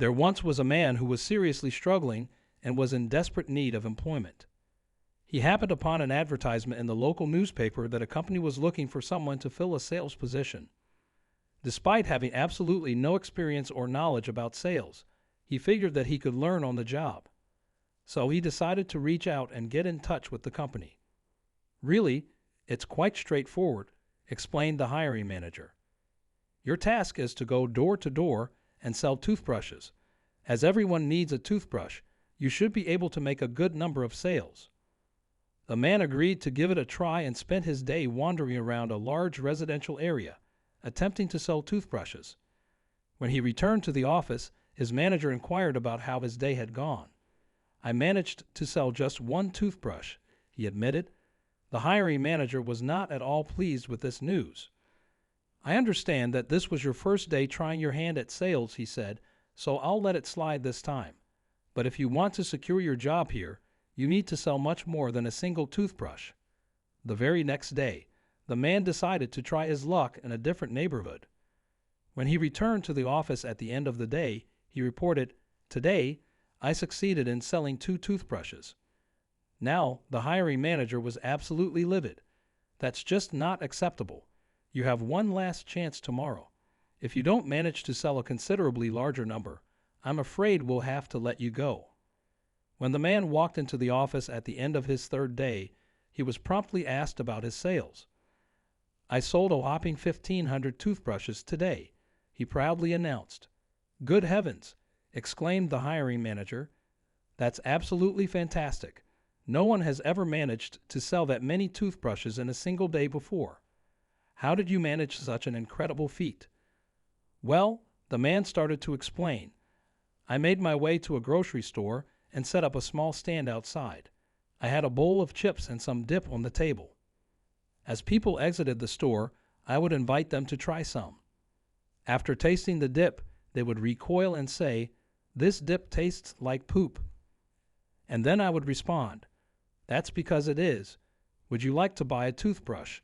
There once was a man who was seriously struggling and was in desperate need of employment. He happened upon an advertisement in the local newspaper that a company was looking for someone to fill a sales position. Despite having absolutely no experience or knowledge about sales, he figured that he could learn on the job. So he decided to reach out and get in touch with the company. "Really, it's quite straightforward," explained the hiring manager. "Your task is to go door to door and sell toothbrushes. As everyone needs a toothbrush, you should be able to make a good number of sales." The man agreed to give it a try and spent his day wandering around a large residential area, attempting to sell toothbrushes. When he returned to the office, his manager inquired about how his day had gone. "I managed to sell just one toothbrush," he admitted. The hiring manager was not at all pleased with this news. "I understand that this was your first day trying your hand at sales," he said, "so I'll let it slide this time. But if you want to secure your job here, you need to sell much more than a single toothbrush." The very next day, the man decided to try his luck in a different neighborhood. When he returned to the office at the end of the day, he reported, "Today, I succeeded in selling 2 toothbrushes." Now, the hiring manager was absolutely livid. "That's just not acceptable. You have one last chance tomorrow. If you don't manage to sell a considerably larger number, I'm afraid we'll have to let you go." When the man walked into the office at the end of his 3rd day, he was promptly asked about his sales. "I sold a whopping 1,500 toothbrushes today," he proudly announced. "Good heavens!" exclaimed the hiring manager. "That's absolutely fantastic. No one has ever managed to sell that many toothbrushes in a single day before. How did you manage such an incredible feat?" "Well," the man started to explain, "I made my way to a grocery store and set up a small stand outside. I had a bowl of chips and some dip on the table. As people exited the store, I would invite them to try some. After tasting the dip, they would recoil and say, 'This dip tastes like poop.' And then I would respond, 'That's because it is. Would you like to buy a toothbrush?'